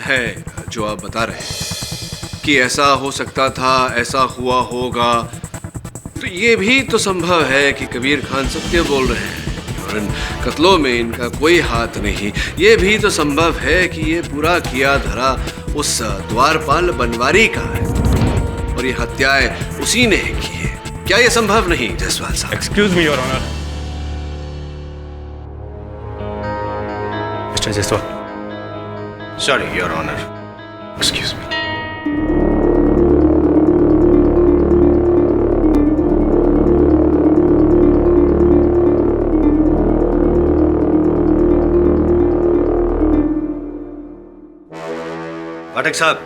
है जो आप बता रहे हैं कि ऐसा हो सकता था, ऐसा हुआ होगा, तो ये भी तो संभव है कि कबीर खान सत्य बोल रहे हैं और इन कत्लों में इनका कोई हाथ नहीं। ये भी तो संभव है कि ये पूरा किया धरा उस द्वारपाल बनवारी का है और ये हत्याएं उसी ने की है। क्या ये संभव नहीं जायसवाल साहब? Excuse me your honour. Mister Jaiswal. Sorry your honour, excuse me. Pathak साहब,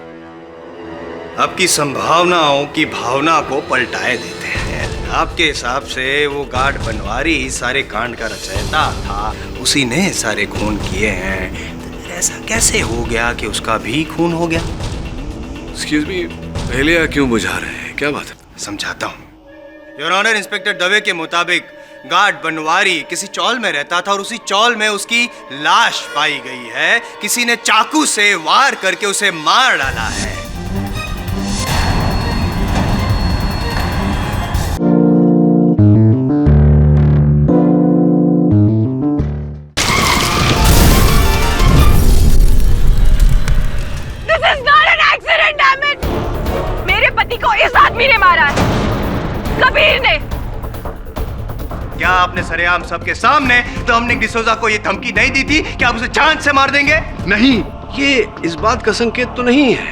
आपकी संभावनाओं की भावना को पलटाए देते हैं। आपके हिसाब से वो गार्ड बनवारी सारे कांड का रचयिता था, उसी ने सारे खून किए हैं। ऐसा कैसे हो गया कि उसका भी खून हो गया? एक्सक्यूज मी, पहले क्यों बुझा रहे हैं? क्या बात है? समझाता हूँ। योर ऑनर, इंस्पेक्टर दवे के मुताबिक गार्ड बनवारी किसी चौल में रहता था और उसी चौल में उसकी लाश पाई गई है। किसी ने चाकू से वार करके उसे मार डाला है। This is not an accident, damn it! मेरे पति को इस आदमी ने मारा है, कबीर ने। क्या आपने सरेआम सबके सामने डोमिनिक डिसोजा को ये धमकी नहीं दी थी कि आप उसे जान से मार देंगे? नहीं, ये इस बात का संकेत तो नहीं है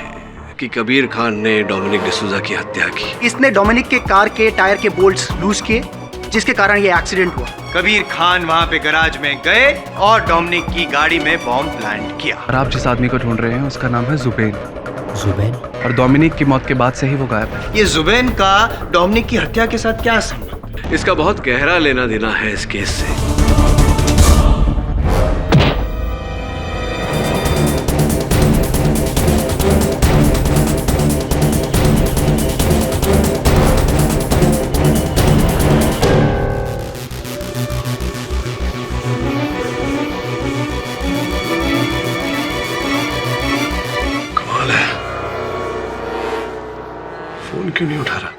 कि कबीर खान ने डोमिनिक डिसोजा की हत्या की। इसने डोमिनिक के कार के टायर के बोल्ट्स लूज किए, जिसके कारण ये एक्सीडेंट हुआ। कबीर खान वहाँ पे गैराज में गए और डोमिनिक की गाड़ी में बॉम्ब प्लांट किया। और आप जिस आदमी को ढूंढ रहे हैं उसका नाम है जुबैन। जुबैन? और डोमिनिक की मौत के बाद से ही वो गायब है। ये जुबैन का डोमिनिक की हत्या के साथ क्या संबंध? इसका बहुत गहरा लेना देना है इस केस से। कमाल है, फोन क्यों नहीं उठा रहा?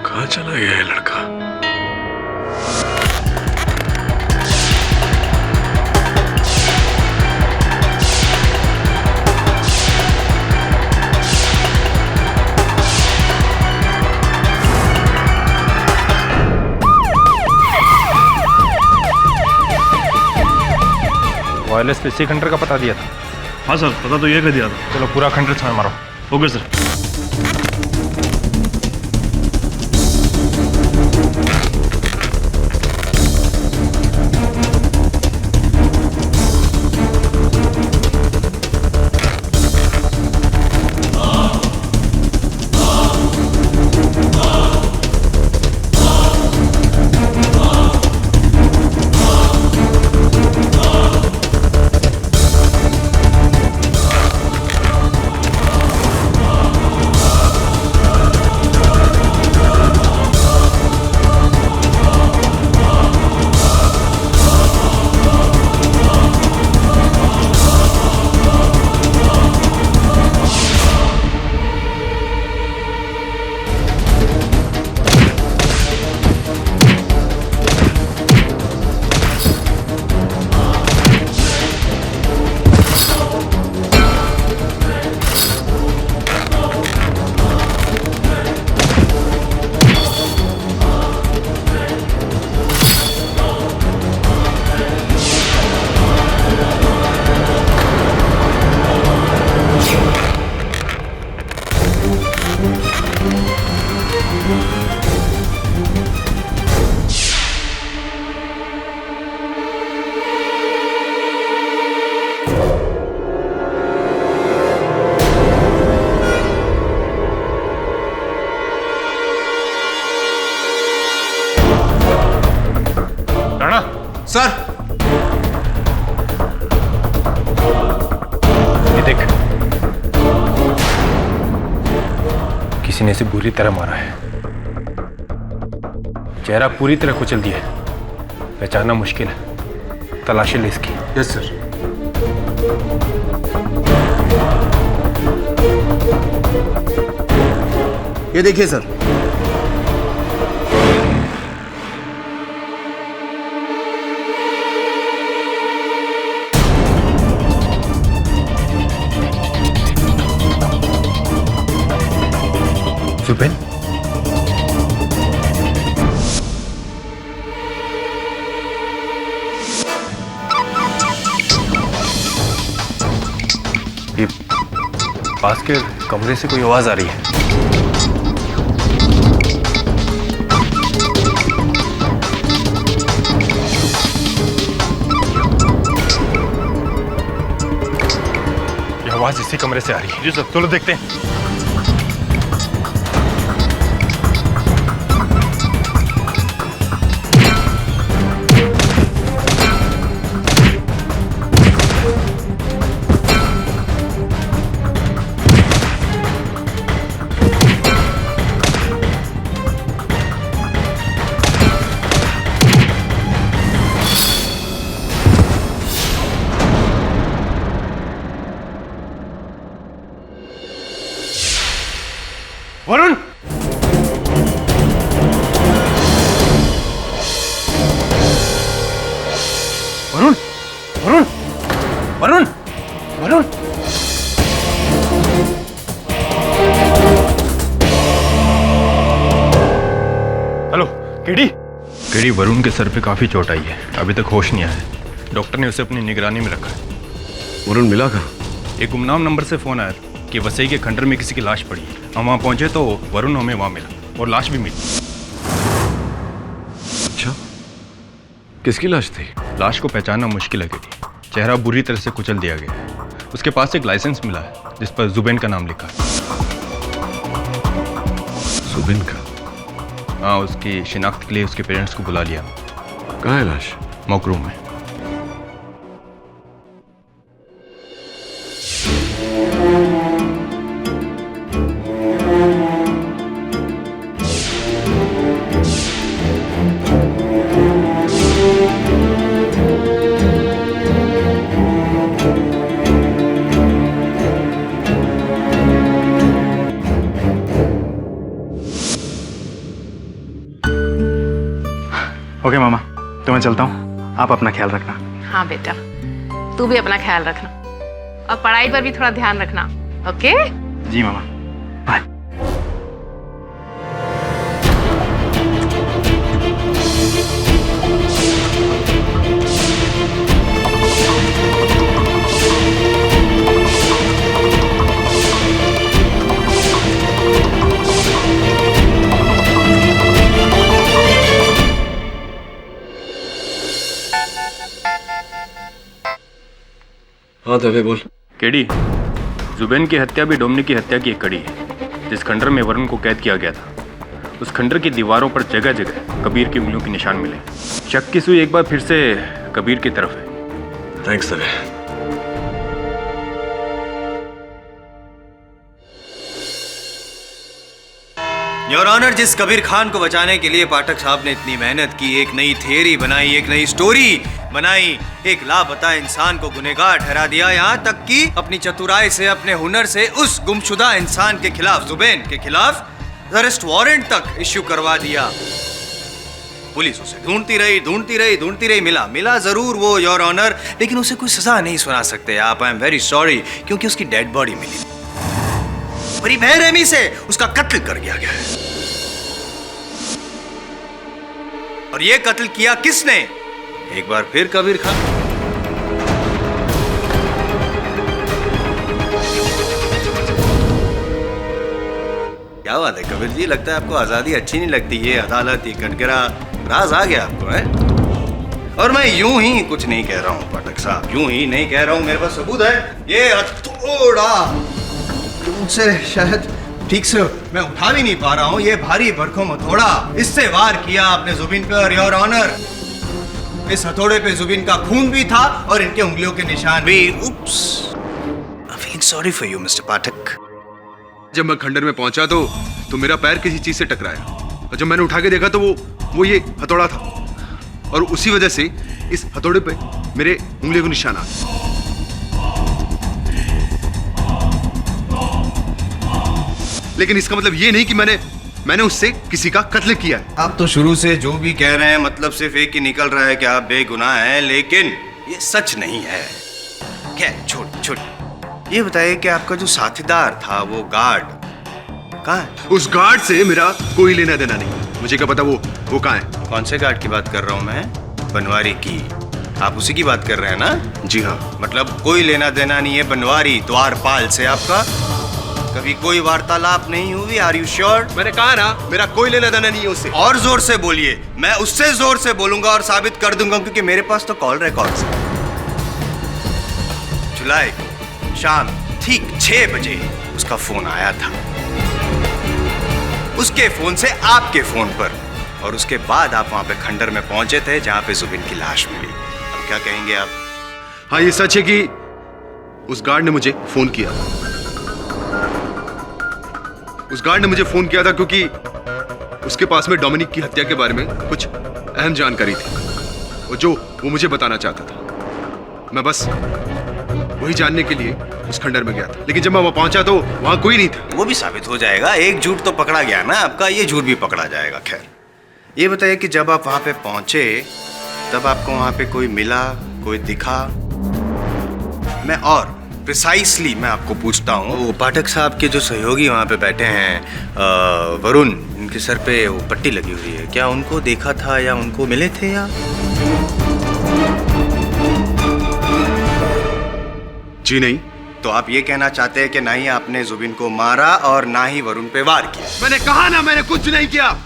कहाँ चला गया है लड़का? वायरलेस पे 6 खंडर का पता दिया था। हाँ सर, पता तो ये कर दिया था। चलो पूरा खंडर समय मारो। Okay sir. सर, ये देख, किसी ने इसे बुरी तरह मारा है। चेहरा पूरी तरह कुचल दिया है, पहचानना मुश्किल है। तलाशी ले इसकी। Yes sir. ये देखिए सर। जुबेन, ये पास के कमरे से कोई आवाज आ रही है। ये आवाज इसी कमरे से आ रही है। जी सर, चलो देखते हैं। Varun, Varun, Varun, Varun, Varun. Hello KD. KD, Varun के सर पे काफी चोट आई है, अभी तक होश नहीं आया है। डॉक्टर ने उसे अपनी निगरानी में रखा है। वरुण मिला कहाँ? एक गुमनाम नंबर से फोन आया कि वसई के खंडर में किसी की लाश पड़ी है। हम वहाँ पहुंचे तो वरुण हमें वहाँ मिला और लाश भी मिली। अच्छा, किसकी लाश थी? लाश को पहचानना मुश्किल है केडी। चेहरा बुरी तरह से कुचल दिया गया है। उसके पास एक लाइसेंस मिला है जिस पर जुबेन का नाम लिखा है। जुबेन का? हाँ, उसकी शिनाख्त के लिए उसके पेरेंट्स को बुला लिया। कहाँ है लाश? मॉकरूम में। ओके मामा, तो मैं चलता हूँ, आप अपना ख्याल रखना। हाँ बेटा, तू भी अपना ख्याल रखना और पढ़ाई पर भी थोड़ा ध्यान रखना। ओके? जी मामा, बाय। हाँ दवे बोल। केडी, जुबेन की हत्या भी डोमनी की हत्या की एक कड़ी है। जिस खंडर में वरुण को कैद किया गया था, उस खंडर की दीवारों पर जगह जगह कबीर की उंगलियों के निशान मिले। शक की सुई एक बार फिर से कबीर की तरफ है। थैंक्स दवे। योर ऑनर, जिस कबीर खान को बचाने के लिए पाठक साहब ने इतनी मेहनत की, एक नई थियरी बनाई, एक नई स्टोरी बनाई, एक लापता इंसान को गुनहगार ठहरा दिया, यहाँ तक कि अपनी चतुराई से, अपने हुनर से उस गुमशुदा इंसान के खिलाफ, जुबेन के खिलाफ अरेस्ट वारंट तक इश्यू करवा दिया। पुलिस उसे ढूंढती रही, मिला जरूर वो योर ऑनर, लेकिन उसे कोई सजा नहीं सुना सकते आप। आई एम वेरी सॉरी, क्योंकि उसकी डेड बॉडी मिली, बड़ी बेरहमी से उसका कत्ल कर दिया गया है। और ये कत्ल किया किसने? एक बार फिर कबीर खान। क्या बात है कबीर जी, लगता है आपको आजादी अच्छी नहीं लगती। ये अदालत, ये कटघरा, राज आ गया आपको है? और मैं यूं ही कुछ नहीं कह रहा हूं पाठक साहब, यूं ही नहीं कह रहा हूं, मेरे पास सबूत है। ये हथौड़ा मुझसे शायद ठीक से मैं उठा भी नहीं पा रहा हूं, ये भारी भरकम हथौड़ा, इससे वार किया आपने जुबिन पे। और योर ऑनर, इस हथौड़े पे जुबिन का खून भी था और इनके उंगलियों के निशान भी। Oops, I feeling sorry for you mister Pathak. जब मैं खंडर में पहुंचा तो मेरा पैर किसी चीज से टकराया और जब मैंने उठा के देखा तो वो ये हथौड़ा था और उसी वजह से इस हथौड़े पे मेरे उंगलियों के निशान आ गए। लेकिन इसका मतलब ये नहीं कि मैंने उससे किसी का कत्ल किया है। आप तो शुरू से जो भी कह रहे हैं मतलब सिर्फ एक ही निकल रहा है कि आप बेगुनाह हैं, लेकिन ये सच नहीं है। क्या छोड़ ये बताइए कि आपका जो साथीदार था वो गार्ड कहाँ है? उस गार्ड से मेरा कोई लेना देना नहीं। मुझे क्या पता वो कहाँ है। कौन से गार्ड की बात कर रहा हूँ मैं? बनवारी की। आप उसी की बात कर रहे हैं ना? जी हाँ। मतलब कोई लेना देना नहीं है बनवारी द्वारपाल से आपका? कभी कोई वार्तालाप नहीं हुई? Are you sure? मैंने कहा ना मेरा कोई लेना देना नहीं है उससे। और जोर से बोलिए। मैं उससे जोर से बोलूंगा और साबित कर दूंगा क्योंकि मेरे पास तो कॉल रिकॉर्ड्स है। जुलाई शाम ठीक 6 बजे उसका फोन आया था, उसके फोन से आपके फोन पर, और उसके बाद आप वहां पे खंडर में पहुंचे थे जहां पे जुबिन की लाश मिली। अब क्या कहेंगे आप? हाँ ये सच है कि उस गार्ड ने मुझे फोन किया। उस गार्ड ने मुझे फोन किया था क्योंकि उसके पास में डोमिनिक की हत्या के बारे में कुछ अहम जानकारी थी और जो वो मुझे बताना चाहता था। मैं बस वही जानने के लिए उस खंडर में गया था, लेकिन जब मैं वहां पहुंचा तो वहां कोई नहीं था। वो भी साबित हो जाएगा। एक झूठ तो पकड़ा गया ना आपका, ये झूठ भी पकड़ा जाएगा। खैर ये बताइए कि जब आप वहां पे पहुंचे तब आपको वहां पे कोई मिला, कोई दिखा? प्रिसाइसली मैं आपको पूछता हूँ, वो पाठक साहब के जो सहयोगी वहाँ पे बैठे हैं वरुण, इनके सर पे वो पट्टी लगी हुई है, क्या उनको देखा था या उनको मिले थे या? जी नहीं। तो आप ये कहना चाहते हैं कि ना ही आपने जुबिन को मारा और ना ही वरुण पे वार किया? मैंने कहा ना मैंने कुछ नहीं किया।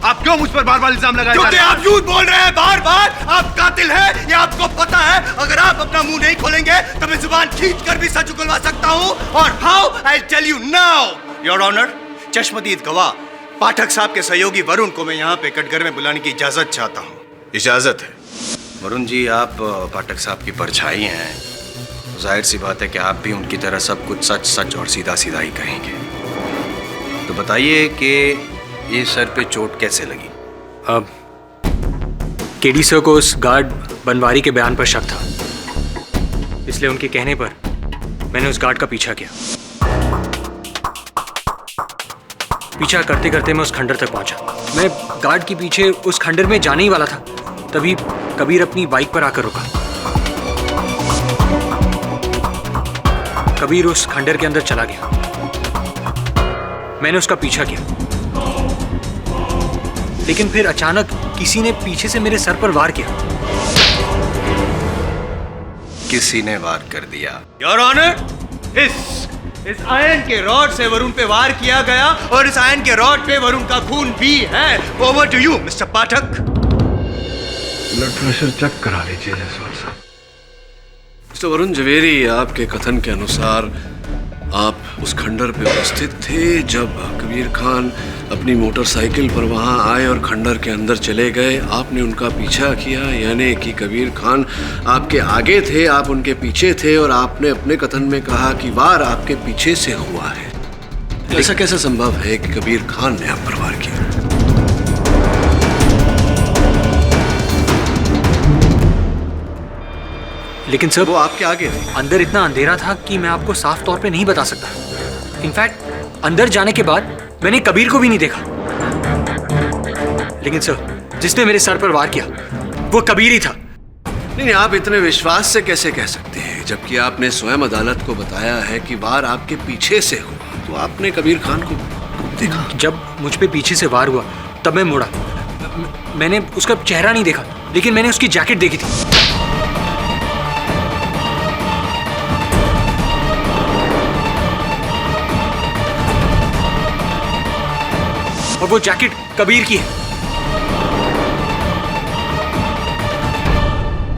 आप क्यों मुझ पर बार-बार इल्जाम लगाए जा रहे हैं? आप झूठ बोल रहे हैं बार-बार। आप कातिल हैं, ये आपको पता है। अगर आप अपना मुंह नहीं खोलेंगे तो मैं जुबान खींचकर भी सच उगलवा सकता हूं। और हाउ? I tell you now your honour, चश्मदीद गवाह पाठक साहब के सहयोगी वरुण को मैं यहाँ पे कटघर में बुलाने की इजाजत चाहता हूँ। इजाजत है? वरुण जी, आप पाठक साहब की परछाई हैं, जाहिर सी बात है कि आप भी उनकी तरह सब कुछ सच सच और सीधा सीधा ही कहेंगे। तो बताइए कि ये सर पे चोट कैसे लगी? अब केडी सर को उस गार्ड बनवारी के बयान पर शक था, इसलिए उनके कहने पर मैंने उस गार्ड का पीछा किया। पीछा करते करते मैं उस खंडर तक पहुंचा। मैं गार्ड के पीछे उस खंडर में जाने ही वाला था, तभी कबीर अपनी बाइक पर आकर रुका। कबीर उस खंडर के अंदर चला गया। मैंने उसका पीछा किया, लेकिन फिर अचानक किसी ने पीछे से मेरे सर पर वार किया। किसी ने वार कर दिया? योर ऑनर, इस आयरन के रॉड से वरुण पे वार किया गया और इस आयरन के रॉड पे वरुण का खून भी है। Over to you mister Pathak. Blood pressure check करा लीजिए जयसवाल साहब। मिस्टर वरुण जवेरी, आपके कथन के अनुसार आप उस खंडर पे उपस्थित थे जब कबीर खान अपनी मोटरसाइकिल पर वहां आए और खंडर के अंदर चले गए। आपने उनका पीछा किया, यानी कि कबीर खान आपके आगे थे, आप उनके पीछे थे और आपने अपने कथन में कहा कि वार आपके पीछे से हुआ है। ऐसा कैसे संभव है कि कबीर खान ने आप पर वार किया? लेकिन सर, वो आपके आगे थे। अंदर इतना अंधेरा था कि मैं आपको साफ तौर पे नहीं बता सकता। इनफैक्ट अंदर जाने के बाद मैंने कबीर को भी नहीं देखा। लेकिन सर, जिसने मेरे सर पर वार किया वो कबीर ही था। नहीं, आप इतने विश्वास से कैसे कह सकते हैं, जबकि आपने स्वयं अदालत को बताया है कि वार आपके पीछे से हुआ। तो आपने कबीर खान को देखा? जब मुझ पे पीछे से वार हुआ तब मैं मुड़ा। मैंने उसका चेहरा नहीं देखा, लेकिन मैंने उसकी जैकेट देखी थी। और वो जैकेट कबीर की है।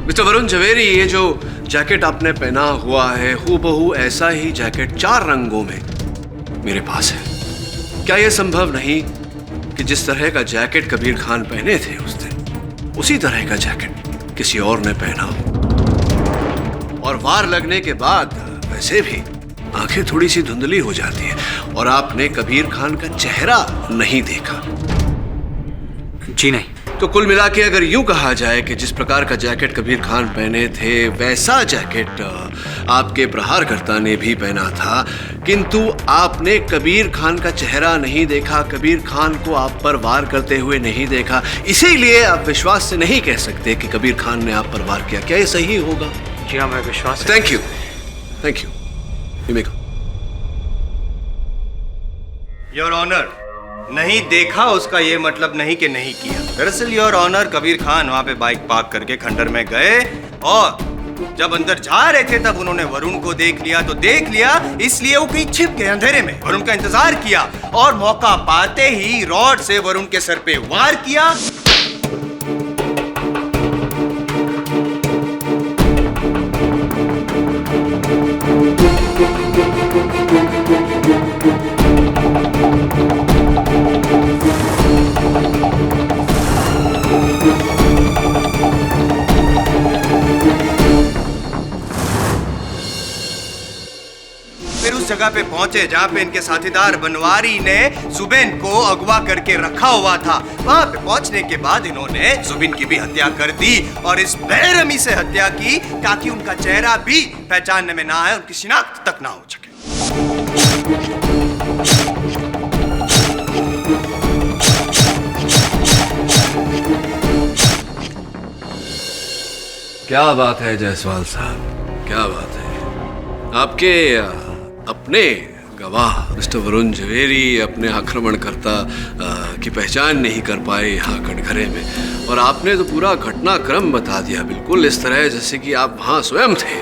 मिस्टर वरुण जवेरी, ये जो जैकेट आपने पहना हुआ है हूबहू ऐसा ही जैकेट 4 रंगों में मेरे पास है। क्या यह संभव नहीं कि जिस तरह का जैकेट कबीर खान पहने थे उस दिन, उसी तरह का जैकेट किसी और ने पहना हो। और वार लगने के बाद वैसे भी आंखें थोड़ी सी धुंधली हो जाती है और आपने कबीर खान का चेहरा नहीं देखा। जी नहीं। तो कुल मिला के अगर यूं कहा जाए कि जिस प्रकार का जैकेट कबीर खान पहने थे वैसा जैकेट आपके प्रहारकर्ता ने भी पहना था, किंतु आपने कबीर खान का चेहरा नहीं देखा, कबीर खान को आप पर वार करते हुए नहीं देखा, इसीलिए आप विश्वास से नहीं कह सकते कि कबीर खान ने आप पर वार किया। क्या ये सही होगा? जी हाँ, मैं विश्वास। Thank you, thank you. Your honour, नहीं देखा उसका ये मतलब नहीं कि नहीं किया। दरअसल योर ऑनर, कबीर खान वहां पे बाइक पार्क करके खंडर में गए और जब अंदर जा रहे थे तब उन्होंने वरुण को देख लिया। तो देख लिया इसलिए वो कहीं छिप गए अंधेरे में, वरुण का इंतजार किया और मौका पाते ही रॉड से वरुण के सर पे वार किया। फिर उस जगह पे पहुंचे जहां पे इनके साथीदार बनवारी ने जुबेन को अगवा करके रखा हुआ था। वहां पे पहुंचने के बाद इन्होंने जुबिन की भी हत्या कर दी और इस बेरहमी से हत्या की ताकि उनका चेहरा भी पहचानने में ना आए, उनकी शिनाख्त तक ना हो सके। क्या बात है जायसवाल साहब, क्या बात है। आपके अपने गवाह मिस्टर वरुण जवेरी अपने आक्रमणकर्ता की पहचान नहीं कर पाए यहाँ कटघरे में, और आपने तो पूरा घटनाक्रम बता दिया बिल्कुल इस तरह जैसे कि आप वहाँ स्वयं थे,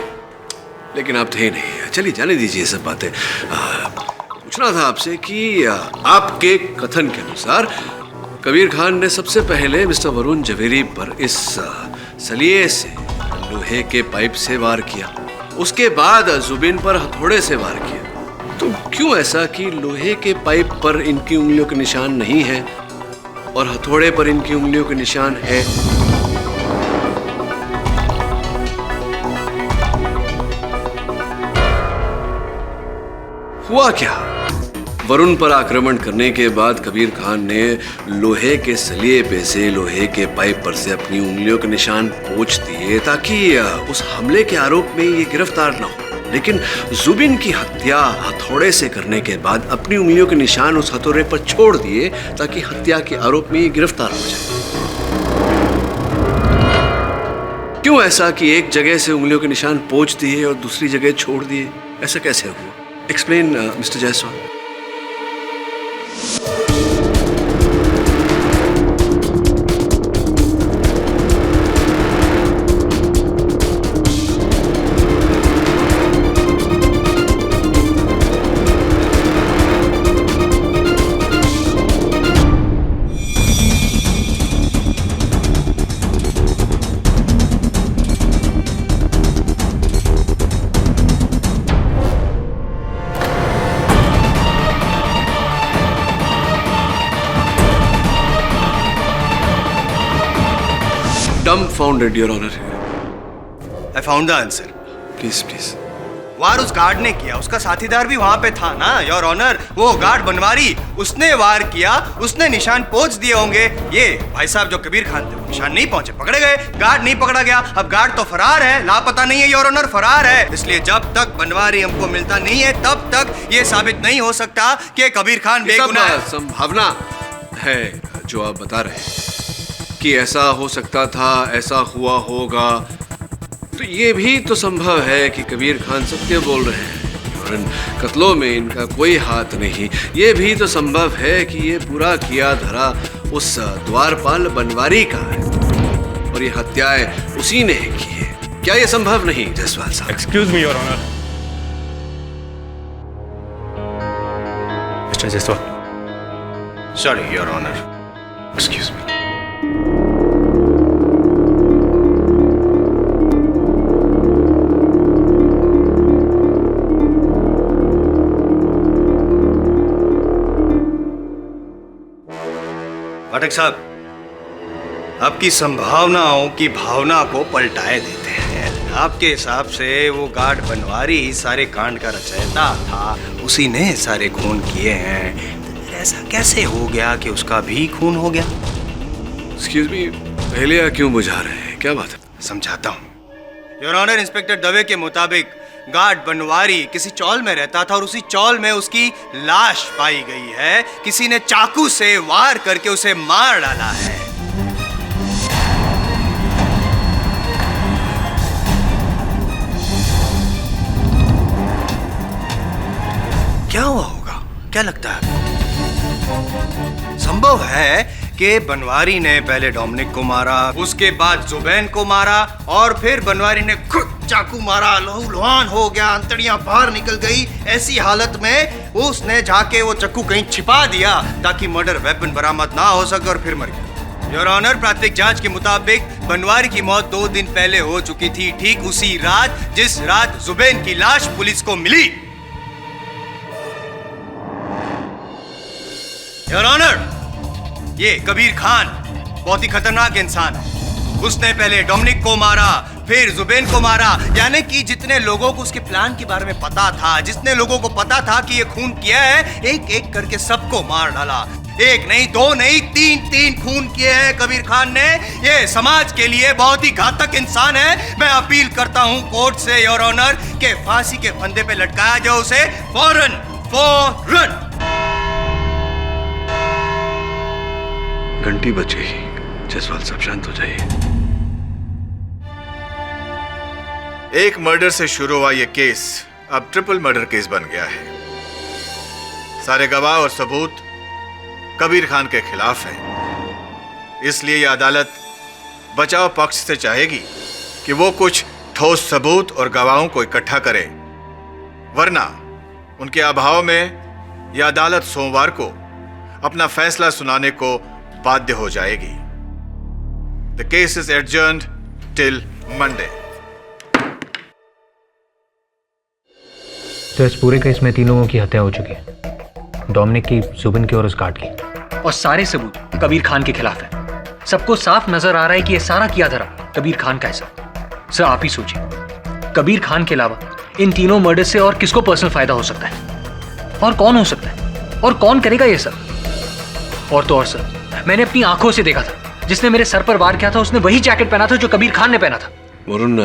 लेकिन आप थे नहीं। चलिए जाने दीजिए ये सब बातें। पूछना था आपसे कि आपके कथन के अनुसार कबीर खान ने सबसे पहले मिस्टर वरुण जवेरी पर इस सलिए से, लोहे के पाइप से वार किया, उसके बाद जुबिन पर हथौड़े से वार किया। तो क्यों ऐसा कि लोहे के पाइप पर इनकी उंगलियों के निशान नहीं है और हथौड़े पर इनकी उंगलियों के निशान है? हुआ क्या? वरुण पर आक्रमण करने के बाद कबीर खान ने लोहे के सलिए पे से, लोहे के पाइप पर से अपनी उंगलियों के निशान पोंछ दिए ताकि उस हमले के आरोप में ये गिरफ्तार ना हो। लेकिन जुबिन की हत्या हथौड़े से करने के बाद अपनी उंगलियों के निशान उस हथौड़े पर छोड़ दिए ताकि हत्या के आरोप में ये गिरफ्तार हो जाए। क्यों ऐसा कि एक जगह से उंगलियों के निशान पोंछ दिए और दूसरी जगह छोड़ दिए? ऐसा कैसे हुआ? Explain mister Jaiswal. Dumbfounded, Your Honor. I found the answer. Please, please. वार उस गार्ड ने किया, उसका साथीदार भी वहां पे था ना योर ऑनर। वो गार्ड बनवारी, उसने वार किया, उसने निशान पोंछ दिए होंगे। ये भाई साहब जो कबीर खान थे वो निशान नहीं पहुंचे, पकड़े गए, गार्ड नहीं पकड़ा गया। अब गार्ड तो फरार है, लापता नहीं है योर ऑनर, फरार है। इसलिए जब तक बनवारी हमको मिलता नहीं है तब तक ये साबित नहीं हो सकता कि कबीर खान बेगुनाह है। संभावना है जो आप बता रहे हैं कि ऐसा हो सकता था, ऐसा हुआ होगा, तो ये भी तो संभव है कि कबीर खान सत्य बोल रहे हैं और इन कत्लों में इनका कोई हाथ नहीं। ये भी तो संभव है कि ये पूरा किया धरा उस द्वारपाल बनवारी का है और ये हत्याएं उसी ने की है। क्या ये संभव नहीं जायसवाल साहब? Excuse me your honour. Mister Jaiswal. Sorry your honour, excuse me. Pathak साहब, आपकी संभावनाओं की भावना को पलटाए देते हैं। आपके हिसाब से वो गार्ड बनवारी सारे कांड का रचयिता था, उसी ने सारे खून किए हैं। ऐसा कैसे हो गया कि उसका भी खून हो गया? एक्सक्यूज मी, पहले क्यों बुझा रहे हैं? क्या बात है? समझाता हूँ। योर ऑनर, इंस्पेक्टर दवे के मुताबिक गार्ड बनवारी किसी चौल में रहता था और उसी चौल में उसकी लाश पाई गई है। किसी ने चाकू से वार करके उसे मार डाला है। क्या हुआ होगा? क्या लगता है? संभव है कि बनवारी ने पहले डोमिनिक को मारा, उसके बाद जुबैन को मारा और फिर बनवारी ने खुद चाकू मारा। लहूलुहान हो गया, अंतड़ियां बाहर निकल गई। ऐसी हालत में उसने जाके वो चाकू कहीं छिपा दिया ताकि मर्डर वेपन बरामद ना हो सके और फिर मर गया। योर ऑनर, प्राथमिक जांच के मुताबिक बनवारी की मौत 2 दिन पहले हो चुकी थी, ठीक उसी रात जिस रात जुबैन की लाश पुलिस को मिली। योर ऑनर, ये कबीर खान बहुत ही खतरनाक इंसान है। उसने पहले डोमिनिक को मारा, फिर जुबैन को मारा। यानी कि जितने लोगों को उसके प्लान के बारे में पता था, जितने लोगों को पता था कि ये खून किया है, एक एक करके सबको मार डाला। 1 नहीं, 2 नहीं, 3 खून किए हैं कबीर खान ने। ये समाज के लिए बहुत ही घातक इंसान है। मैं अपील करता हूँ कोर्ट से योर ऑनर के फांसी के फंदे पे लटकाया जाए उसे फौरन। घंटी बजे ही। जसवाल साहब, शांत हो जाइए। एक मर्डर से शुरू हुआ यह केस अब ट्रिपल मर्डर केस बन गया है। सारे गवाह और सबूत कबीर खान के खिलाफ हैं। इसलिए यह अदालत बचाव पक्ष से चाहेगी कि वो कुछ ठोस सबूत और गवाहों को इकट्ठा करे, वरना उनके अभाव में यह अदालत सोमवार को अपना फैसला सुनाने को बाध्य हो जाएगी। The case is adjourned till Monday. तो इस पूरे केस में 3 लोगों की हत्या हो चुकी है, डोमिनिक की, जुबैन की और उस गार्ड की, और सारे सबूत कबीर खान के खिलाफ है। सबको साफ नजर आ रहा है कि ये सारा किया धरा कबीर खान का है। सर आप ही सोचिए, कबीर खान के अलावा इन तीनों मर्डर से और किसको पर्सनल फायदा हो सकता है? और कौन हो सकता है? और कौन करेगा ये सब? और तो और सर, मैंने अपनी आंखों से देखा था, जिसने मेरे सर पर वार किया था उसने वही जैकेट पहना था जो कबीर खान ने पहना था। वरुण,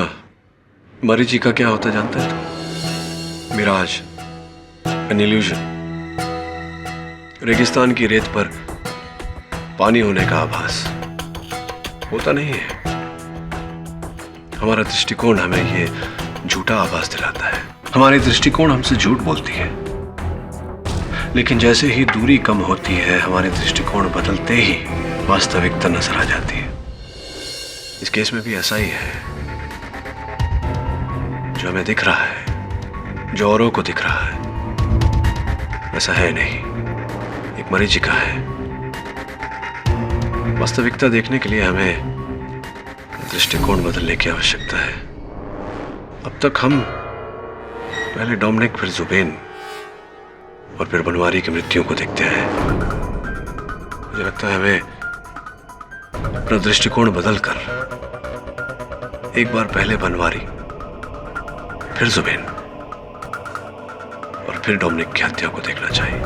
मरीची का क्या होता जानता है तू? Mirage, an illusion. रेगिस्तान की रेत पर पानी होने का आभास होता नहीं है। हमारा दृष्टिकोण हमें ये झूठा आभास दिलाता है। हमारी दृष्टिकोण हमसे झूठ बोलती है, लेकिन जैसे ही दूरी कम होती है, हमारे दृष्टिकोण बदलते ही वास्तविकता नजर आ जाती है। इस केस में भी ऐसा ही है। जो हमें दिख रहा है, जो औरों को दिख रहा है, वैसा है नहीं। एक मरीजी का है। वास्तविकता देखने के लिए हमें दृष्टिकोण बदलने की आवश्यकता है। अब तक हम पहले डोमिनिक, फिर जुबैन और फिर बनवारी की मृत्यु को देखते हैं। मुझे लगता है हमें अपना दृष्टिकोण बदलकर एक बार पहले बनवारी, फिर जुबैन और फिर डोमिनिक की हत्या को देखना चाहिए।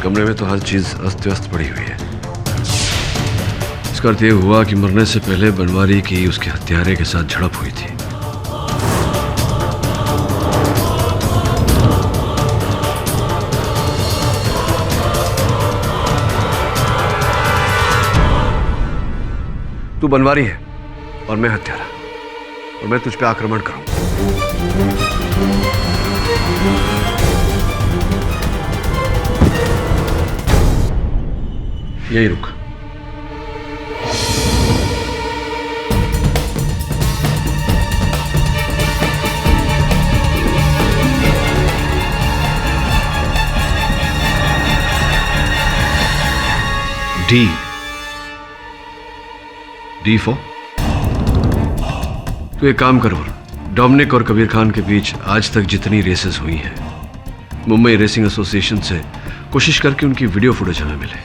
कमरे में तो हर चीज अस्त व्यस्त पड़ी हुई है। इसका अर्थ ये हुआ कि मरने से पहले बनवारी की उसके हत्यारे के साथ झड़प हुई थी। तू बनवारी है और मैं हत्यारा, और मैं तुझ पे आक्रमण करूंगा। यही रुक। D for? तो एक काम करो, डोमिनिक और कबीर खान के बीच आज तक जितनी रेसेस हुई हैं, मुंबई रेसिंग एसोसिएशन से कोशिश करके उनकी वीडियो फुटेज हमें मिले,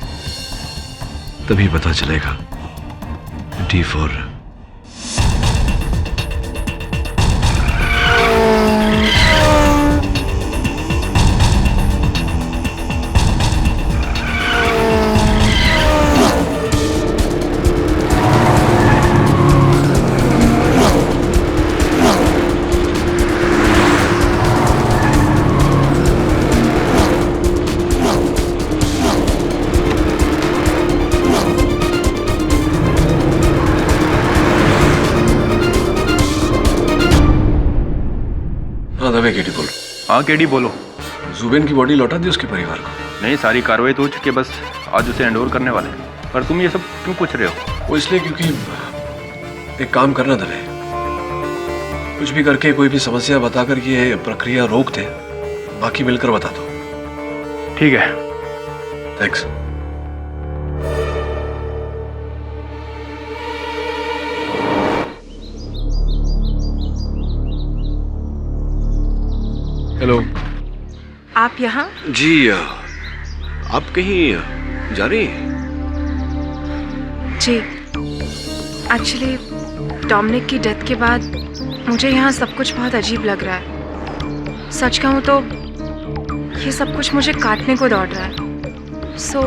तभी पता चलेगा डी फॉर। केडी बोलो। हाँ केडी बोलो। जुबेन की बॉडी लौटा दी उसके परिवार को? नहीं, सारी कार्रवाई तो हो चुकी है, बस आज उसे हैंडओवर करने वाले हैं। पर तुम ये सब क्यों पूछ रहे हो? वो इसलिए क्योंकि एक काम करना दवे, कुछ भी करके कोई भी समस्या बताकर ये प्रक्रिया रोक दे, बाकी मिलकर बता दो। ठीक है। थैंक्स। हेलो। आप यहाँ? जी, आप कहीं जा रही हैं? जी, एक्चुअली डोमिनिक की डेथ के बाद मुझे यहाँ सब कुछ बहुत अजीब लग रहा है। सच कहूँ तो ये सब कुछ मुझे काटने को दौड़ रहा है। सो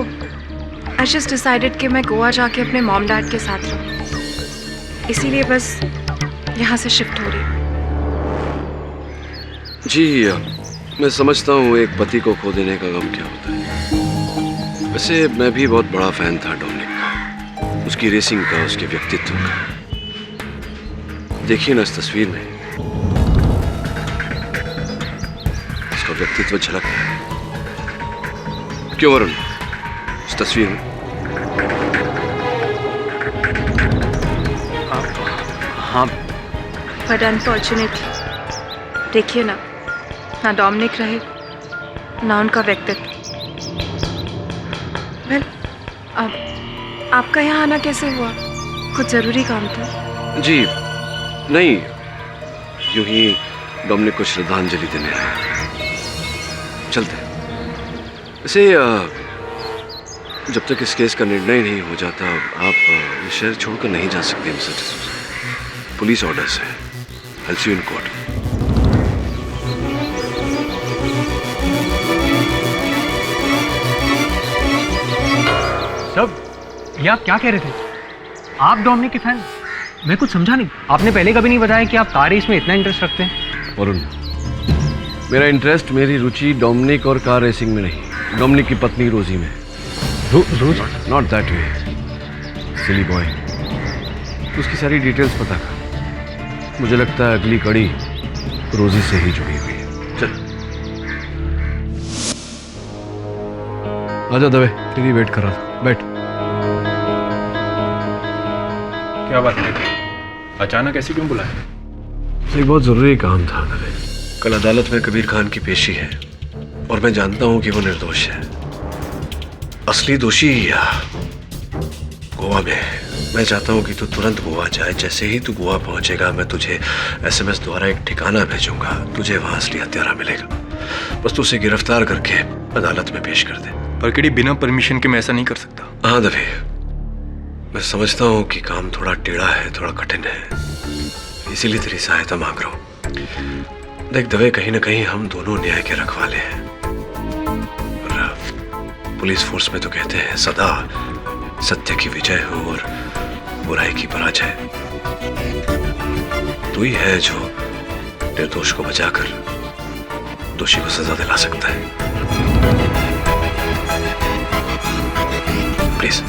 आई जस्ट डिसाइडेड कि मैं गोवा जाके अपने मॉम डैड के साथ रहूँ, इसीलिए बस यहाँ से शिफ्ट हो रही हूँ। जी, मैं समझता हूँ एक पति को खो देने का गम क्या होता है। वैसे मैं भी बहुत बड़ा फैन था डोमिनिक का, उसकी रेसिंग का, उसके व्यक्तित्व का। देखिए ना इस तस्वीर में उसका व्यक्तित्व झलक रहा है। क्यों वरुण, इस तस्वीर में? हाँ, बट अनफॉर्चुनेटली देखिए ना डोमिनिक रहे ना उनका व्यक्तित्व। वेल, अब आपका यहाँ आना कैसे हुआ? कुछ जरूरी काम था? जी नहीं, यूं ही डोमिनिक को श्रद्धांजलि देने आए। चलते हैं। वैसे जब तक इस केस का निर्णय नहीं हो जाता आप ये शहर छोड़कर नहीं जा सकते मिस्टर डिसूजा। पुलिस ऑर्डर्स है। I'll see you in court. सब ये आप क्या कह रहे थे? आप डोमिनिक के फैन? मैं कुछ समझा नहीं। आपने पहले कभी नहीं बताया कि आप कार रेस में इतना इंटरेस्ट रखते हैं। वरुण, मेरा इंटरेस्ट, मेरी रुचि डोमिनिक और कार रेसिंग में नहीं, डोमिनिक की पत्नी रोजी में। Rose? Not that way, silly boy. उसकी सारी डिटेल्स पता कर। मुझे लगता है अगली कड़ी रोजी से ही जुड़ी हुई है। चल आजा दवे, तेरी वेट कर रहा था। बैठ। क्या बात है, अचानक ऐसे क्यों बुलाया? एक बहुत जरूरी काम था दवे। कल अदालत में कबीर खान की पेशी है और मैं जानता हूं कि वो निर्दोष है। असली दोषी गोवा में है। मैं चाहता हूं कि तू तुरंत गोवा जाए। जैसे ही तू गोवा पहुंचेगा मैं तुझे SMS द्वारा एक ठिकाना भेजूंगा। तुझे वहां असली हत्यारा मिलेगा। बस तू उसे गिरफ्तार करके अदालत में पेश कर दे। पर केडी, बिना परमिशन के मैं ऐसा नहीं कर सकता। हाँ दवे, मैं समझता हूँ कि काम थोड़ा टेढ़ा है, थोड़ा कठिन है, इसीलिए तेरी सहायता मांग रहा हूँ। देख दवे, कहीं ना कहीं हम दोनों न्याय के रखवाले हैं। और पुलिस फोर्स में तो कहते हैं सदा सत्य की विजय हो और बुराई की पराजय। तू ही है जो निर्दोष को बचाकर दोषी को सजा दिला सकता है। प्लीज।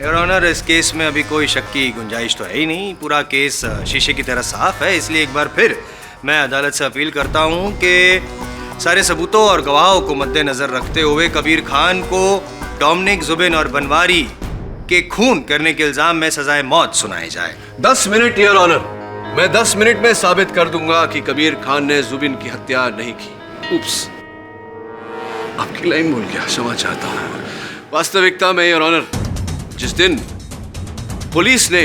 योर ऑनर, इस केस में अभी कोई शक की गुंजाइश तो है ही नहीं। पूरा केस शीशे की तरह साफ है। इसलिए एक बार फिर मैं अदालत से अपील करता हूं कि सारे सबूतों और गवाहों को मद्देनजर रखते हुए कबीर खान को डोमिनिक, जुबिन और बनवारी के खून करने के इल्जाम में सजाए मौत सुनाई जाए। 10 मिनट योर ऑनर। मैं 10 मिनट में साबित कर दूंगा कि कबीर खान ने जुबिन की हत्या नहीं की। उप्स, आपकी लाइन भूल गया, क्षमा चाहता हूँ। वास्तविकता में योर ऑनर, जिस दिन पुलिस ने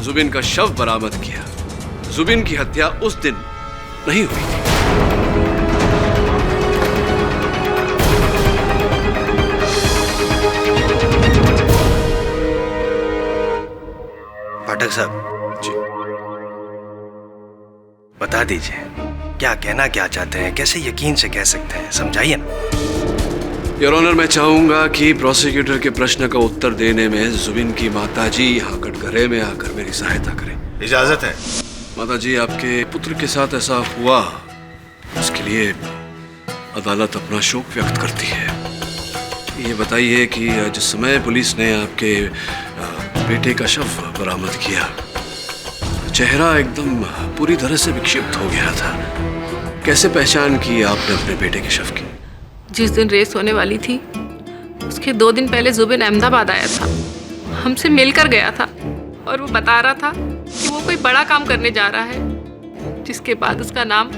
जुबिन का शव बरामद किया, जुबिन की हत्या उस दिन नहीं हुई थी। पाठक साहब जी, बता दीजिए क्या कहना क्या चाहते हैं, कैसे यकीन से कह सकते हैं, समझाइए ना। योर ऑनर, मैं चाहूंगा कि प्रोसिक्यूटर के प्रश्न का उत्तर देने में जुबिन की माताजी यहाँ कटघरे में आकर मेरी सहायता करें। इजाजत है। माताजी, आपके पुत्र के साथ ऐसा हुआ, उसके लिए अदालत अपना शोक व्यक्त करती है। ये बताइए कि जिस समय पुलिस ने आपके बेटे का शव बरामद किया, चेहरा एकदम पूरी तरह से विक्षिप्त हो गया था। कैसे पहचान की आपने अपने बेटे के शव की? जिस दिन रेस होने वाली थी उसके 2 दिन पहले जुबिन अहमदाबाद आया था, हमसे मिलकर गया था और वो बता रहा था कि वो कोई बड़ा काम करने जा रहा है जिसके बाद उसका नाम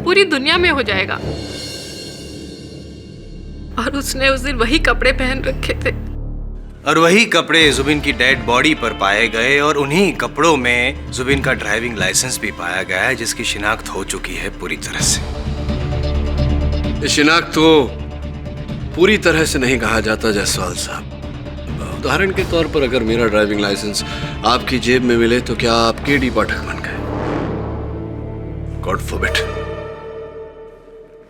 पूरी दुनिया में हो जाएगा। और उसने उस दिन वही कपड़े पहन रखे थे और वही कपड़े जुबिन की डेड बॉडी पर पाए गए और उन्हीं कपड़ों में जुबिन का ड्राइविंग लाइसेंस भी पाया गया है, जिसकी शिनाख्त हो चुकी है पूरी तरह से। ये शिनाख्त तो पूरी तरह से नहीं कहा जाता जायसवाल साहब। उदाहरण के तौर पर अगर मेरा ड्राइविंग लाइसेंस आपकी जेब में मिले तो क्या आप केडी पाठक बन गए? God forbid.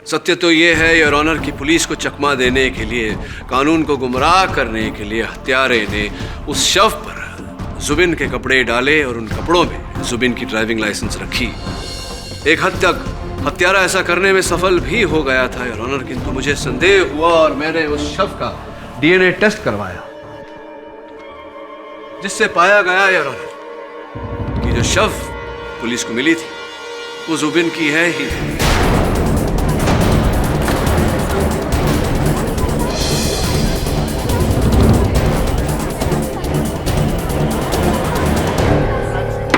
सत्य तो ये है योर ऑनर कि पुलिस को चकमा देने के लिए, कानून को गुमराह करने के लिए हत्यारे ने उस शव पर जुबिन के कपड़े डाले और उन कपड़ों में जुबिन की ड्राइविंग लाइसेंस रखी। एक हद तक हत्यारा ऐसा करने में सफल भी हो गया था योर ऑनर, किंतु मुझे संदेह हुआ और मैंने उस शव का डीएनए टेस्ट करवाया, जिससे पाया गया योर ऑनर कि जो शव पुलिस को मिली थी वो जुबिन की है ही।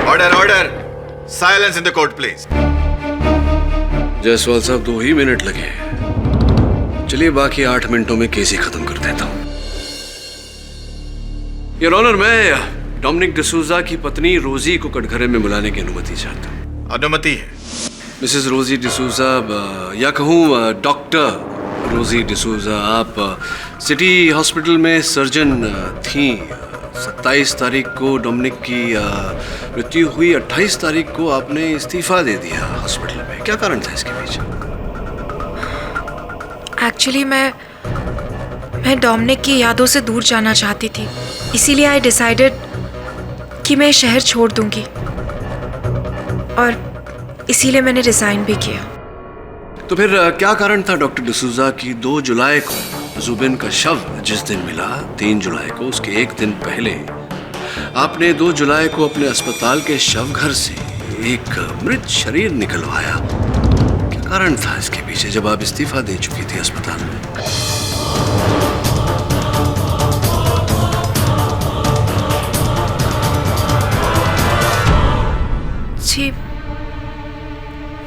Order order, silence in the court please. Jaiswal साहब, 2 ही मिनट लगे, चलिए बाकी 8 मिनटों में केस ही खत्म कर देता हूं। योर ऑनर, मैं डोमिनिक डिसूजा की पत्नी रोजी को कटघरे में बुलाने की अनुमति चाहता हूं। अनुमति है। मिसेस रोजी डिसूजा, या कहूँ डॉक्टर रोजी डिसूजा, आप सिटी हॉस्पिटल में सर्जन थी। 27 तारीख को डोमिनिक की मृत्यु हुई, 28 तारीख को आपने इस्तीफा दे दिया हॉस्पिटल में। क्या कारण था इसके पीछे? एक्चुअली मैं डोमिनिक की यादों से दूर जाना चाहती थी, इसीलिए आई डिसाइडेड कि मैं शहर छोड़ दूंगी और इसीलिए मैंने रिजाइन भी किया। तो फिर क्या कारण था डॉक्टर डिसूजा की 2 जुलाई को जुबिन का शव जिस दिन मिला, 3 जुलाई को, उसके 1 दिन पहले आपने 2 जुलाई को अपने अस्पताल के शव घर से एक मृत शरीर निकलवाया? क्या कारण था इसके पीछे जब आप इस्तीफा दे चुकी थी अस्पताल में?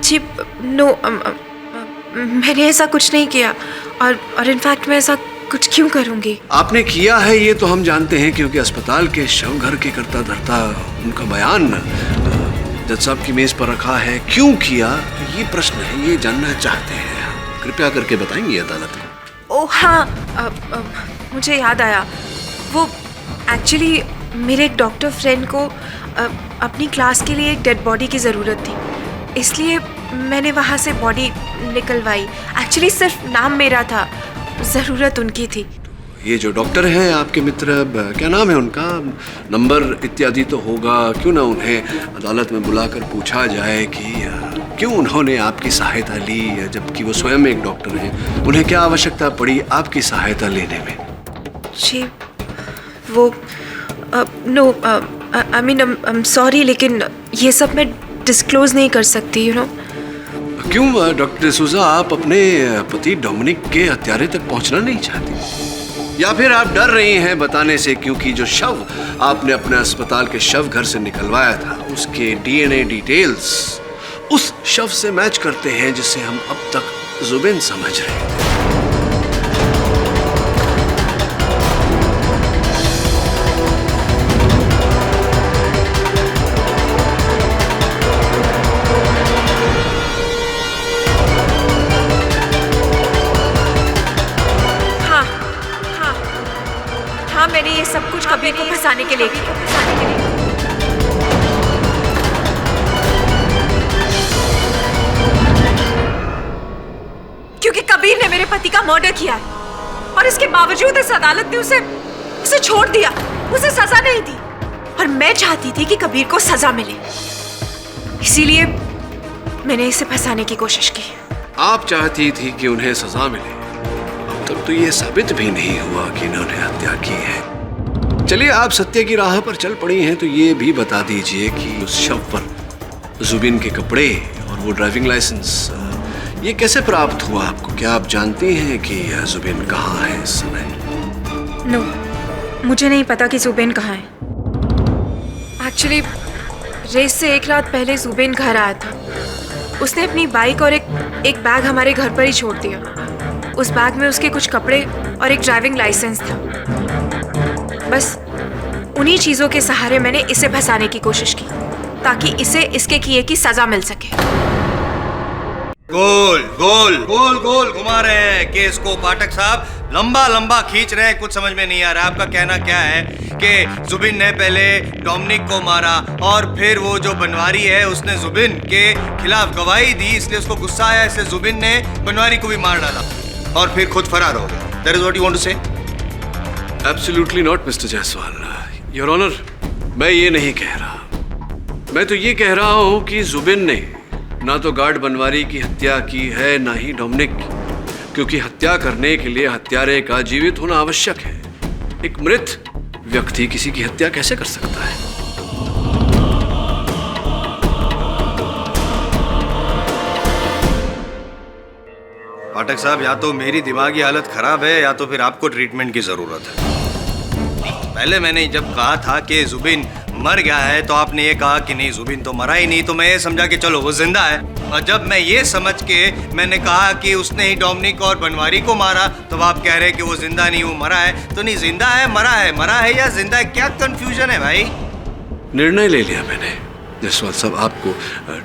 जी नो, मैंने ऐसा कुछ नहीं किया और इनफैक्ट मैं ऐसा कुछ क्यों करूंगी? आपने किया है ये तो हम जानते हैं, क्योंकि अस्पताल के शव घर के करता धरता उनका बयान जज साहब की मेज पर रखा है। क्यों किया ये प्रश्न है, ये जानना चाहते हैं। कृपया करके बताएंगे अदालत को। ओह हाँ, मुझे याद आया, वो एक्चुअली मेरे एक डॉक्टर फ्रेंड को अपनी क्लास के लिए एक डेड बॉडी की ज़रूरत थी, इसलिए मैंने वहाँ से बॉडी निकलवाई। एक्चुअली सिर्फ नाम मेरा था, ज़रूरत उनकी थी। ये जो डॉक्टर हैं आपके मित्र, क्या नाम है उनका? नंबर इत्यादि तो होगा, क्यों ना उन्हें अदालत में बुलाकर पूछा जाए कि क्यों उन्होंने आपकी सहायता ली, जबकि वो स्वयं एक डॉक्टर हैं। उन्हें क्या आवश्यकता पड़ी आपकी सहायता लेने में? जी वो no, I mean I am sorry, लेकिन ये सब मैं डिस्क्लोज नहीं कर सकती, यू नो। क्यों डॉक्टर डिसूजा, आप अपने पति डोमिनिक के हत्यारे तक पहुंचना नहीं चाहती, या फिर आप डर रही हैं बताने से क्योंकि जो शव आपने अपने अस्पताल के शव घर से निकलवाया था उसके डीएनए डिटेल्स उस शव से मैच करते हैं जिसे हम अब तक जुबिन समझ रहे थे? फंसाने के लिए क्योंकि कबीर ने मेरे पति का मर्डर किया है और इसके बावजूद इस अदालत ने उसे छोड़ दिया, उसे सजा नहीं दी। और मैं चाहती थी कि कबीर को सजा मिले, इसीलिए मैंने इसे फंसाने की कोशिश की। आप चाहती थी कि उन्हें सजा मिले, अब तक तो ये साबित भी नहीं हुआ कि इन्होंने हत्या की है। चलिए, आप सत्य की राह पर चल पड़ी हैं तो ये भी बता दीजिए कि उस शव पर जुबिन के कपड़े और वो ड्राइविंग लाइसेंस ये कैसे प्राप्त हुआ आपको? क्या आप जानती हैं कि जुबिन कहाँ है इस समय? नो, मुझे नहीं पता कि जुबिन कहाँ है। एक्चुअली रेस से एक रात पहले जुबिन घर आया था। उसने अपनी बाइक और एक बैग हमारे घर पर ही छोड़ दिया। उस बैग में उसके कुछ कपड़े और एक ड्राइविंग लाइसेंस था। बस उन्हीं चीज़ों के सहारे मैंने इसे फंसाने की कोशिश की ताकि इसे इसके किए की सजा मिल सके। गोल गोल गोल गोल घुमा रहे हैं केस को पाठक साहब, लंबा लंबा खींच रहे हैं, कुछ समझ में नहीं आ रहा। आपका कहना क्या है कि जुबिन ने पहले डोमिनिक को मारा और फिर वो जो बनवारी है उसने जुबिन के खिलाफ गवाही दी, इसलिए उसको गुस्सा आया, इसलिए जुबिन ने बनवारी को भी मार डाला और फिर खुद फरार हो गया। That is what you want to say? Absolutely not mister Jaiswal, your honour, मैं ये नहीं कह रहा। मैं तो ये कह रहा हूँ कि जुबिन ने ना तो गार्ड बनवारी की हत्या की है ना ही डोमिनिक की, क्योंकि हत्या करने के लिए हत्यारे का जीवित होना आवश्यक है। एक मृत व्यक्ति किसी की हत्या कैसे कर सकता है? पाठक साहब, या तो मेरी दिमागी हालत खराब है या तो फिर आपको ट्रीटमेंट की जरूरत है। पहले मैंने जब कहा था कि जुबिन मर गया है तो आपने ये कहा कि नहीं, जुबिन तो मरा ही नहीं, तो मैं ये समझा कि चलो वो जिंदा है। और जब मैं ये समझ के मैंने कहा कि उसने ही डोमिनिक और बनवारी को मारा तो आप कह रहे हैं कि वो जिंदा नहीं, वो मरा है। तो नहीं, जिंदा है, मरा है या जिंदा है, क्या कंफ्यूजन है भाई? निर्णय ले लिया मैंने जायसवाल साहब, आपको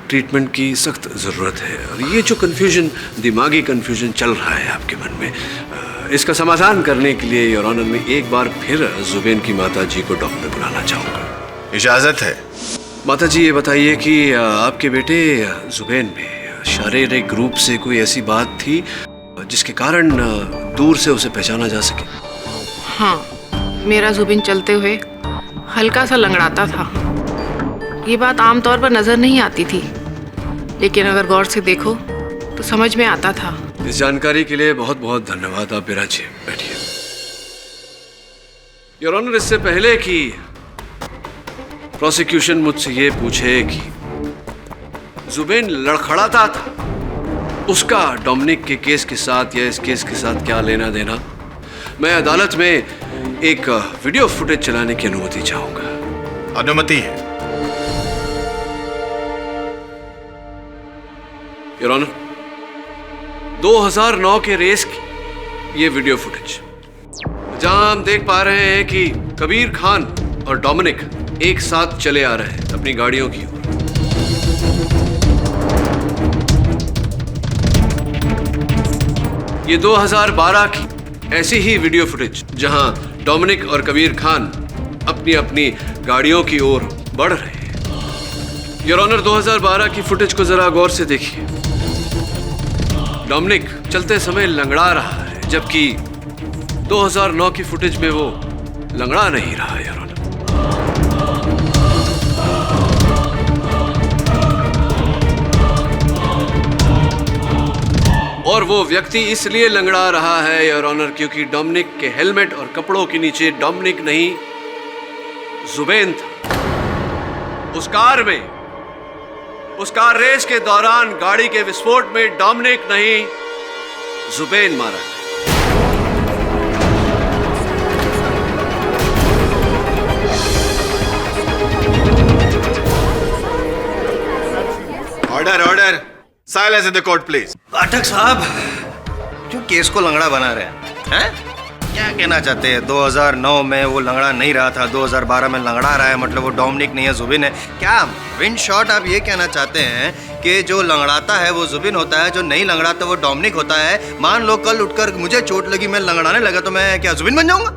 ट्रीटमेंट की सख्त ज़रूरत है। और ये जो कन्फ्यूजन, दिमागी कन्फ्यूजन चल रहा है आपके मन में, इसका समाधान करने के लिए योर ऑनर में एक बार फिर जुबेन की माता जी को डॉक्टर बुलाना चाहूँगा। इजाज़त है। माता जी, ये बताइए कि आपके बेटे जुबेन में शारीरिक रूप से कोई ऐसी बात थी जिसके कारण दूर से उसे पहचाना जा सके? हाँ, मेरा जुबिन चलते हुए हल्का सा लंगड़ाता था। ये बात आमतौर पर नजर नहीं आती थी, लेकिन अगर गौर से देखो तो समझ में आता था। इस जानकारी के लिए बहुत बहुत धन्यवाद। आप विराजिए, बैठिए। योर ऑनर, इससे पहले कि प्रोसिक्यूशन मुझसे ये पूछे कि जुबेन लड़खड़ाता था, उसका डोमिनिक के केस के साथ या इस केस के साथ क्या लेना देना, मैं अदालत में एक वीडियो फुटेज चलाने की अनुमति चाहूंगा। अनुमति है। योर ऑनर, 2009 के रेस की ये वीडियो फुटेज, जहां हम देख पा रहे हैं कि कबीर खान और डोमिनिक एक साथ चले आ रहे हैं अपनी गाड़ियों की ओर। ये 2012 की ऐसी ही वीडियो फुटेज जहां डोमिनिक और कबीर खान अपनी अपनी गाड़ियों की ओर बढ़ रहे हैं। योर ऑनर, 2012 की फुटेज को जरा गौर से देखिए। डोमिनिक चलते समय लंगड़ा रहा है, जबकि 2009 की फुटेज में वो लंगड़ा नहीं रहा है। योर ऑनर, और वो व्यक्ति इसलिए लंगड़ा रहा है योर ऑनर क्योंकि डोमिनिक के हेलमेट और कपड़ों के नीचे डोमिनिक नहीं जुबेन था। उस कार रेस के दौरान गाड़ी के विस्फोट में डोमिनिक नहीं जुबेन मारा गया। Order, silence in the court please. Pathak साहब, क्यों केस को लंगड़ा बना रहे हैं? क्या कहना चाहते हैं? 2009 में वो लंगड़ा नहीं रहा था, 2012 में लंगड़ा रहा है, मतलब वो डोमिनिक नहीं है, जुबिन है। क्या इन शॉर्ट आप ये कहना चाहते हैं कि जो लंगड़ाता है वो जुबिन होता है, जो नहीं लंगड़ाता वो डोमिनिक होता है? मान लो कल उठकर मुझे चोट लगी, मैं लंगड़ाने लगा, तो मैं क्या जुबिन बन जाऊंगा?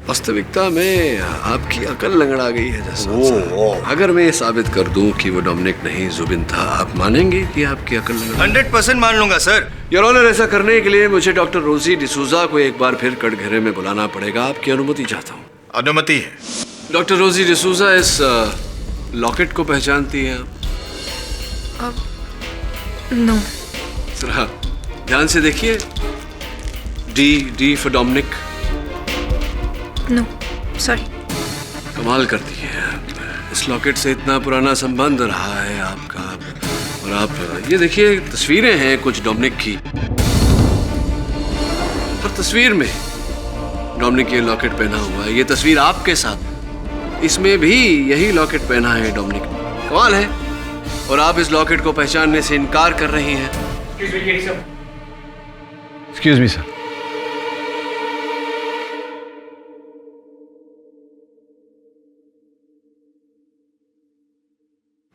वास्तविकता में आपकी अकल लंगड़ा गई है जसवंत। अगर मैं ये साबित कर दूं कि वो डोमिनिक नहीं जुबिन था, आप मानेंगे कि आपकी अकल लंगड़ा? 100% मान लूंगा सर। योर ऑनर, ऐसा करने के लिए मुझे डॉक्टर रोजी डिसूजा को एक बार फिर कटघरे में बुलाना पड़ेगा। आपकी अनुमति चाहता हूँ। अनुमति है। डॉक्टर रोजी डिसूजा, इस लॉकेट को पहचानती हैं आप? नो। जरा ध्यान से देखिए। D for Dominic. No, sorry. कमाल करती है, इस लॉकेट से इतना पुराना संबंध रहा है आपका। और आप ये देखिए, तस्वीरें हैं कुछ डोमिनिक की। हर तस्वीर में डोमिनिक ये लॉकेट पहना हुआ है। ये तस्वीर आपके साथ, इसमें भी यही लॉकेट पहना है डोमिनिक। कमाल है। और आप इस लॉकेट को पहचानने से इनकार कर रही हैं। Excuse me sir.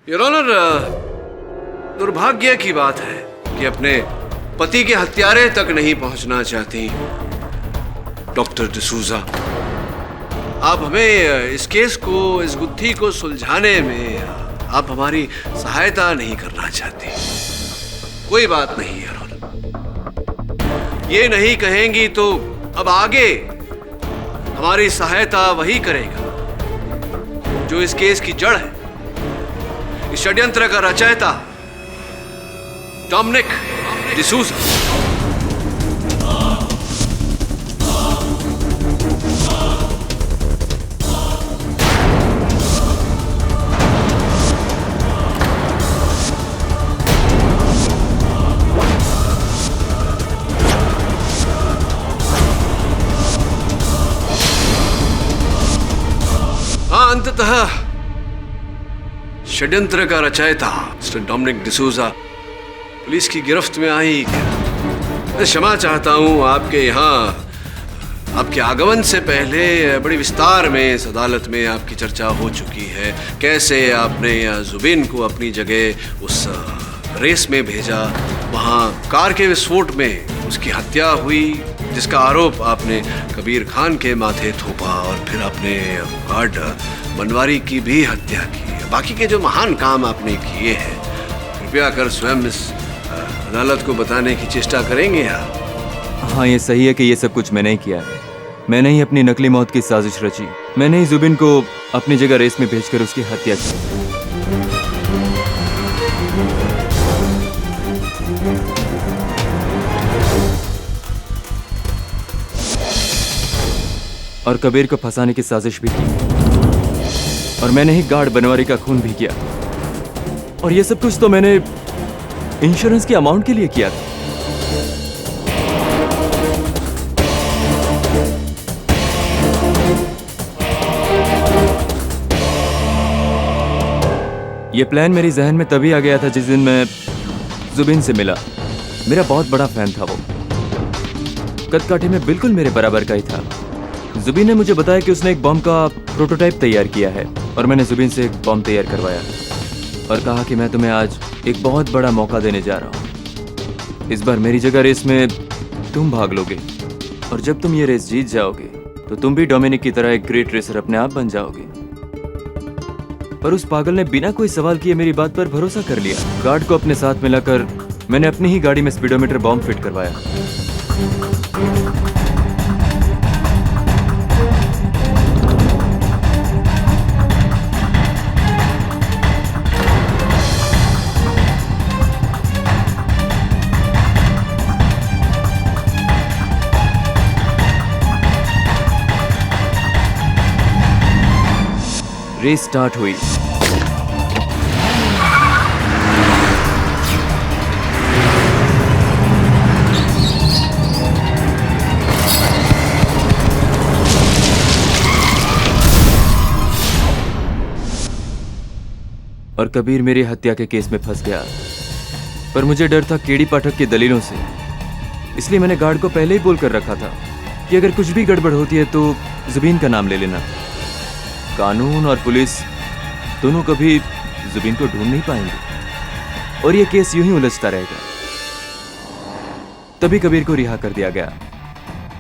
Your honour, दुर्भाग्य की बात है कि अपने पति के हत्यारे तक नहीं पहुंचना चाहती डॉक्टर डिसूजा। आप हमें इस केस को, इस गुत्थी को सुलझाने में आप हमारी सहायता नहीं करना चाहती। कोई बात नहीं योर ऑनर, ये नहीं कहेंगी तो अब आगे हमारी सहायता वही करेगा जो इस केस की जड़ है, इस षड्यंत्र का रचयिता डोमिनिक डिसूजा। हाँ, अंततः षड्यंत्र का रचयिता मिस्टर डोमिनिक डिसूजा पुलिस की गिरफ्त में आई। मैं क्षमा चाहता हूं, आपके यहाँ आपके आगमन से पहले बड़ी विस्तार में इस अदालत में आपकी चर्चा हो चुकी है। कैसे आपने जुबिन को अपनी जगह उस रेस में भेजा, वहाँ कार के विस्फोट में उसकी हत्या हुई, जिसका आरोप आपने कबीर खान के माथे थोपा, और फिर आपने गार्ड बनवारी की भी हत्या की। बाकी के जो महान काम आपने किए हैं, कृपया कर स्वयं इस अदालत को बताने की चेष्टा करेंगे आप? हाँ, ये सही है कि ये सब कुछ मैंने ही किया है। मैंने ही अपनी नकली मौत की साजिश रची। मैंने ही जुबिन को अपनी जगह रेस में भेजकर उसकी हत्या की। और कबीर को फंसाने की साजिश भी की। और मैंने ही गार्ड बनवारी का खून भी किया। और ये सब कुछ तो मैंने इंश्योरेंस के अमाउंट के लिए किया था। ये प्लान मेरी जहन में तभी आ गया था जिस दिन मैं जुबिन से मिला। मेरा बहुत बड़ा फैन था वो। कदकाठी में बिल्कुल मेरे बराबर का ही था। जुबिन ने मुझे बताया कि उसने एक बम का प्रोटोटाइप तैयार किया है, और मैंने जुबिन से एक बम तैयार करवाया और कहा कि मैं तुम्हें आज एक बहुत बड़ा मौका देने जा रहा हूँ। इस बार मेरी जगह रेस में तुम भाग लोगे, और जब तुम ये रेस जीत जाओगे तो तुम भी डोमिनिक की तरह एक ग्रेट रेसर अपने आप बन जाओगे। पर उस पागल ने बिना कोई सवाल किए मेरी बात पर भरोसा कर लिया। गार्ड को अपने साथ मिलाकर मैंने अपनी ही गाड़ी में स्पीडोमीटर बॉम्ब फिट करवाया। रेस स्टार्ट हुई। और कबीर मेरी हत्या के केस में फंस गया। पर मुझे डर था केडी पाठक की दलीलों से, इसलिए मैंने गार्ड को पहले ही बोल कर रखा था कि अगर कुछ भी गड़बड़ होती है तो जुबिन का नाम ले लेना। कानून और पुलिस दोनों कभी जुबिन को ढूंढ नहीं पाएंगे और ये केस यूं ही उलझता रहेगा। तभी कबीर को रिहा कर दिया गया।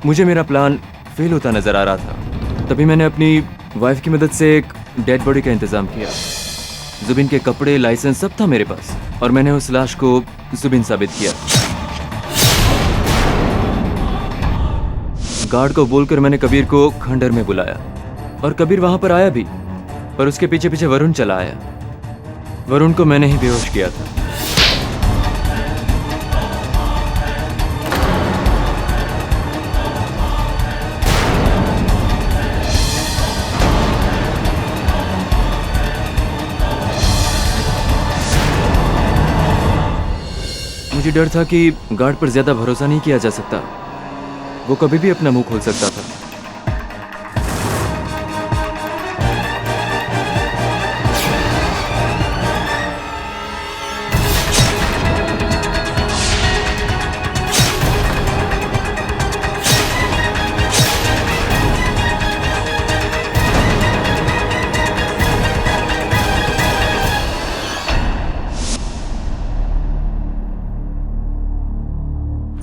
मुझे मेरा प्लान फेल होता नजर आ रहा था। तभी मैंने अपनी वाइफ की मदद से एक डेड बॉडी का इंतजाम किया। जुबिन के कपड़े, लाइसेंस सब था मेरे पास और मैंने उस लाश को जुबिन साबित किया। गार्ड को बोलकर मैंने कबीर को खंडर में बुलाया और कबीर वहां पर आया भी, पर उसके पीछे पीछे वरुण चला आया। वरुण को मैंने ही बेहोश किया था। मुझे डर था कि गार्ड पर ज्यादा भरोसा नहीं किया जा सकता, वो कभी भी अपना मुंह खोल सकता था।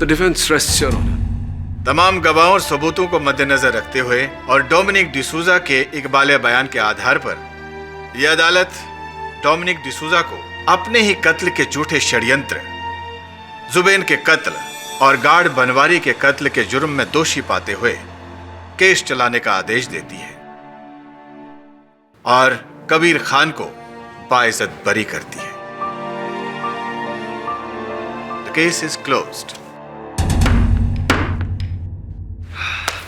The defense rests, Your Honor. तमाम गवाहों और सबूतों को मद्देनजर रखते हुए और डोमिनिक डिसूजा के इकबाल बयान के आधार पर यह अदालत डोमिनिक डिसूजा को अपने ही कत्ल के झूठे षड्यंत्र, जुबैन के कत्ल और गार्ड बनवारी के कत्ल के जुर्म में दोषी पाते हुए केस चलाने का आदेश देती है और कबीर खान को बाइज्जत बरी करती है। The case is closed.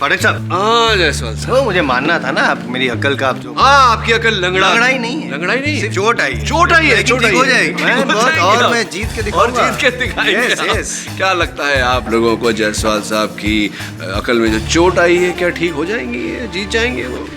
पाठक साहब। हाँ जायसवाल साहब। तो मुझे मानना था ना, आप मेरी अकल का आप जो। हाँ, आपकी अकल लंगड़ाई नहीं है। लंगड़ाई नहीं, सिर्फ चोट आई। चोट आई है, चोट आई हो जाएगी। मैं बहुत और मैं जीत के दिखाऊंगा। और जीत के दिखाएंगे। Yes, yes. क्या लगता है आप लोगों को जायसवाल साहब की अकल में जो चोट आई है क्या ठीक हो जाएंगी, जीत जाएंगे वो?